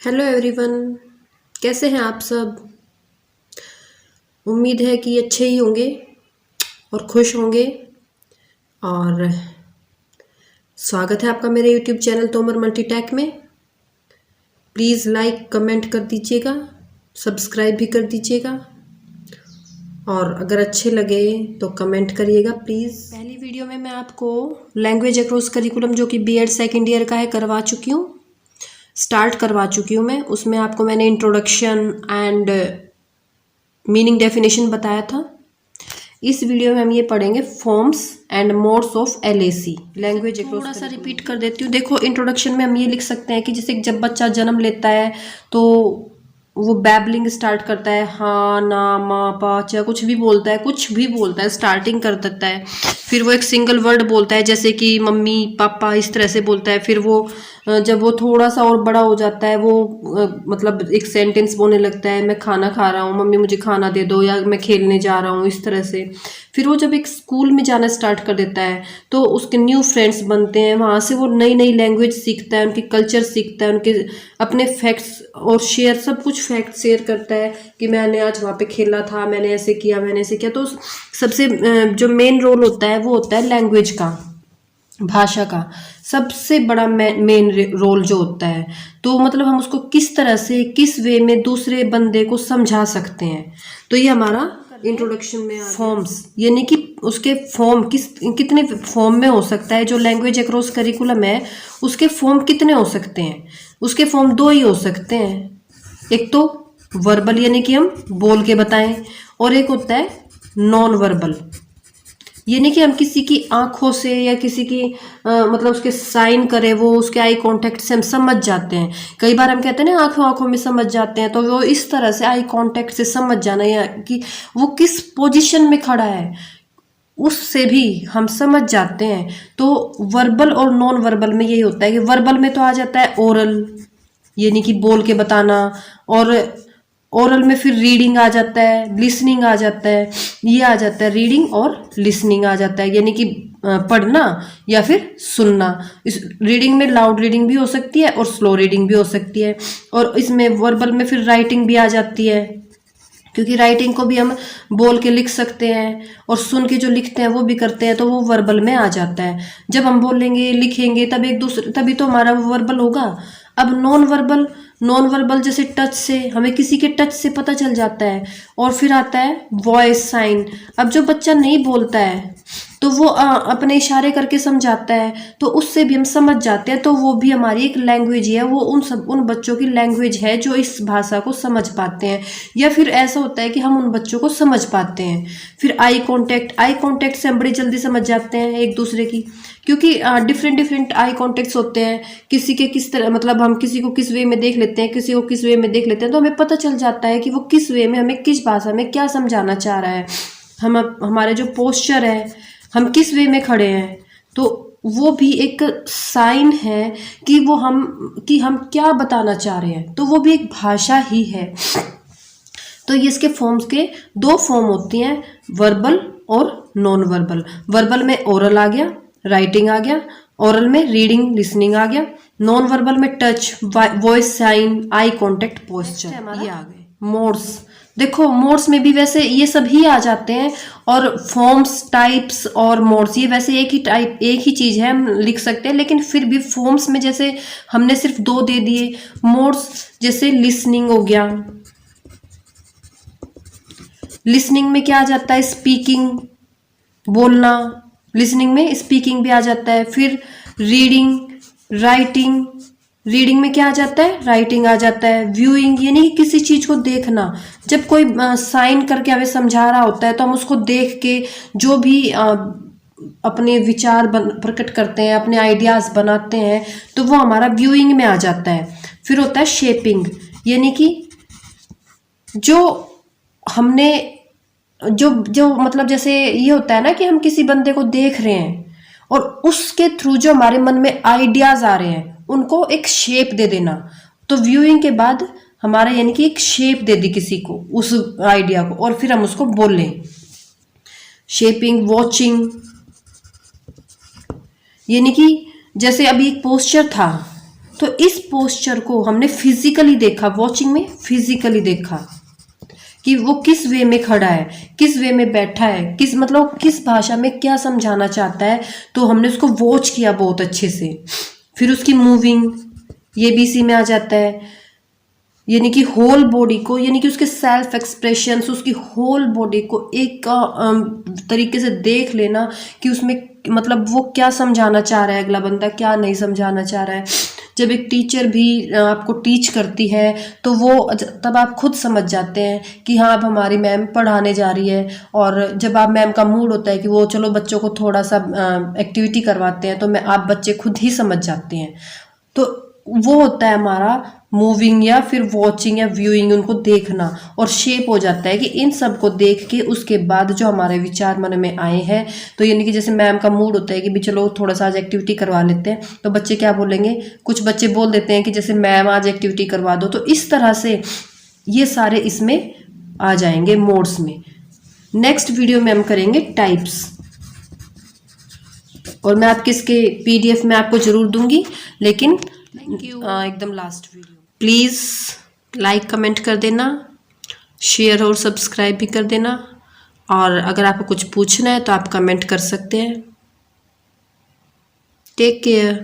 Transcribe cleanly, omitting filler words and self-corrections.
Hello everyone. कैसे हैं आप सब? उम्मीद है कि अच्छे ही होंगे और खुश होंगे। और स्वागत है आपका मेरे यूट्यूब चैनल तोमर मल्टीटैक में। प्लीज़ लाइक कमेंट कर दीजिएगा, सब्सक्राइब भी कर दीजिएगा और अगर अच्छे लगे तो कमेंट करिएगा प्लीज़। पहली वीडियो में मैं आपको लैंग्वेज अक्रॉस करिकुलम जो कि बीएड सेकेंड ईयर का है करवा चुकी हूँ, स्टार्ट करवा चुकी हूँ मैं। उसमें आपको मैंने इंट्रोडक्शन एंड मीनिंग डेफिनेशन बताया था। इस वीडियो में हम ये पढ़ेंगे forms and modes of LAC language. थोड़ा सा रिपीट कर देती हूँ। देखो, इंट्रोडक्शन में हम ये लिख सकते हैं कि जैसे जब बच्चा जन्म लेता है तो वो बैबलिंग स्टार्ट करता है, हाँ ना माँ पा चा कुछ भी बोलता है, कुछ भी बोलता है, स्टार्टिंग कर देता है। फिर वो एक सिंगल वर्ड बोलता है जैसे कि मम्मी पापा, इस तरह से बोलता है। फिर वो जब वो थोड़ा सा और बड़ा हो जाता है वो मतलब एक सेंटेंस बोलने लगता है, मैं खाना खा रहा हूँ, मम्मी मुझे खाना दे दो, या मैं खेलने जा रहा हूँ, इस तरह से। फिर वो जब एक स्कूल में जाना स्टार्ट कर देता है तो उसके न्यू फ्रेंड्स बनते हैं, वहाँ से वो नई नई लैंग्वेज सीखता है, उनकी कल्चर सीखता है, उनके अपने फैक्ट्स और शेयर, सब कुछ फैक्ट शेयर करता है कि मैंने आज वहाँ पे खेला था, मैंने ऐसे किया, मैंने ऐसे किया। तो सबसे जो मेन रोल होता है वो होता है लैंग्वेज का, भाषा का सबसे बड़ा मेन रोल जो होता है। तो मतलब हम उसको किस तरह से, किस वे में दूसरे बंदे को समझा सकते हैं। तो ये हमारा इंट्रोडक्शन में फॉर्म्स, यानी कि उसके फॉर्म कितने फॉर्म में हो सकता है। जो लैंग्वेज अक्रॉस करिकुलम है उसके फॉर्म कितने हो सकते हैं? उसके फॉर्म दो ही हो सकते हैं। एक तो वर्बल, यानी कि हम बोल के बताएं, और एक होता है नॉन वर्बल, यानी कि हम किसी की आंखों से या किसी की मतलब उसके साइन करे, वो उसके आई कांटेक्ट से हम समझ जाते हैं। कई बार हम कहते हैं ना आंखों आंखों में समझ जाते हैं, तो वो इस तरह से आई कांटेक्ट से समझ जाना, या कि वो किस पोजीशन में खड़ा है उससे भी हम समझ जाते हैं। तो वर्बल और नॉन वर्बल में यही होता है कि वर्बल में तो आ जाता है ओरल, यानी कि बोल के बताना, और ओरल में फिर रीडिंग आ जाता है, लिसनिंग आ जाता है, ये आ जाता है, रीडिंग और लिसनिंग आ जाता है, यानी कि पढ़ना या फिर सुनना। इस रीडिंग में लाउड रीडिंग भी हो सकती है और स्लो रीडिंग भी हो सकती है। और इसमें वर्बल में फिर राइटिंग भी आ जाती है, क्योंकि राइटिंग को भी हम बोल के लिख सकते हैं और सुन के जो लिखते हैं वो भी करते हैं, तो वो वर्बल में आ जाता है। जब हम बोलेंगे लिखेंगे तब एक दूसरे, तभी तो हमारा वो वर्बल होगा। अब नॉन वर्बल जैसे टच से, हमें किसी के टच से पता चल जाता है। और फिर आता है वॉइस साइन। अब जो बच्चा नहीं बोलता है तो वो अपने इशारे करके समझाता है, तो उससे भी हम समझ जाते हैं। तो वो भी हमारी एक लैंग्वेज है, वो उन बच्चों की लैंग्वेज है जो इस भाषा को समझ पाते हैं। या फिर ऐसा होता है कि हम उन बच्चों को समझ पाते हैं। फिर आई कांटेक्ट से हम बड़ी जल्दी समझ जाते हैं एक दूसरे की, क्योंकि डिफरेंट आई कॉन्टेक्ट्स होते हैं। किसी के किस तरह, मतलब हम किसी को किस वे में देख लेते हैं, किसी को किस वे में देख लेते हैं, तो हमें पता चल जाता है कि वो किस वे में हमें किस भाषा में क्या समझाना चाह रहा है। हमारे जो पोस्चर है, हम किस वे में खड़े हैं, तो वो भी एक साइन है कि हम क्या बताना चाह रहे हैं। तो वो भी एक भाषा ही है। तो ये इसके फॉर्म्स के दो फॉर्म होती हैं, वर्बल और नॉन वर्बल। वर्बल में ओरल आ गया, राइटिंग आ गया, ओरल में रीडिंग लिसनिंग आ गया, नॉन वर्बल में touch, voice sign, eye contact, posture, ये आ गए। मोड्स, देखो मोड्स में भी वैसे ये सब ही आ जाते हैं। और फॉर्म्स, टाइप्स और मोड्स, ये वैसे एक ही चीज है, हम लिख सकते हैं। लेकिन फिर भी फॉर्म्स में जैसे हमने सिर्फ दो दे दिए। मोड्स जैसे लिसनिंग हो गया, लिसनिंग में क्या आ जाता है, स्पीकिंग, बोलना। लिसनिंग में स्पीकिंग भी आ जाता है। फिर रीडिंग, राइटिंग, रीडिंग में क्या आ जाता है, राइटिंग आ जाता है। व्यूइंग, यानी कि किसी चीज को देखना। जब कोई साइन करके हमें समझा रहा होता है तो हम उसको देख के जो भी अपने विचार प्रकट करते हैं, अपने आइडियाज बनाते हैं, तो वो हमारा व्यूइंग में आ जाता है। फिर होता है शेपिंग, यानी कि जो हमने जो जो मतलब जैसे ये होता है ना कि हम किसी बंदे को देख रहे हैं और उसके थ्रू जो हमारे मन में आइडियाज आ रहे हैं उनको एक शेप दे देना। तो व्यूइंग के बाद हमारा, यानी कि एक शेप दे दी किसी को, उस आइडिया को, और फिर हम उसको बोलें। शेपिंग, वॉचिंग, यानी कि जैसे अभी एक पोस्चर था तो इस पोस्चर को हमने फिजिकली देखा, वॉचिंग में फिजिकली देखा कि वो किस वे में खड़ा है, किस वे में बैठा है, किस मतलब किस भाषा में क्या समझाना चाहता है, तो हमने उसको वॉच किया बहुत अच्छे से। फिर उसकी मूविंग ये भी इसी में आ जाता है, यानी कि होल बॉडी को, यानी कि उसके सेल्फ एक्सप्रेशंस, उसकी होल बॉडी को एक तरीके से देख लेना कि उसमें मतलब वो क्या समझाना चाह रहा है, अगला बंदा क्या नहीं समझाना चाह रहा है। जब एक टीचर भी आपको टीच करती है तो वो तब आप खुद समझ जाते हैं कि हाँ अब हमारी मैम पढ़ाने जा रही है। और जब आप मैम का मूड होता है कि वो चलो बच्चों को थोड़ा सा एक्टिविटी करवाते हैं, तो मैं आप बच्चे खुद ही समझ जाते हैं। तो वो होता है हमारा मूविंग या फिर वॉचिंग या व्यूइंग, उनको देखना, और शेप हो जाता है कि इन सब को देख के उसके बाद जो हमारे विचार मन में आए हैं, तो यानी कि जैसे मैम का मूड होता है कि भी चलो थोड़ा सा आज एक्टिविटी करवा लेते हैं, तो बच्चे क्या बोलेंगे, कुछ बच्चे बोल देते हैं कि जैसे मैम आज एक्टिविटी करवा दो। तो इस तरह से ये सारे इसमें आ जाएंगे मोड्स में। नेक्स्ट वीडियो में हम करेंगे टाइप्स, और मैं आपके इसके PDF में आपको जरूर दूंगी, लेकिन एकदम last video. Please like comment कर देना, शेयर और सब्सक्राइब भी कर देना, और अगर आपको कुछ पूछना है तो आप कमेंट कर सकते हैं। Take care.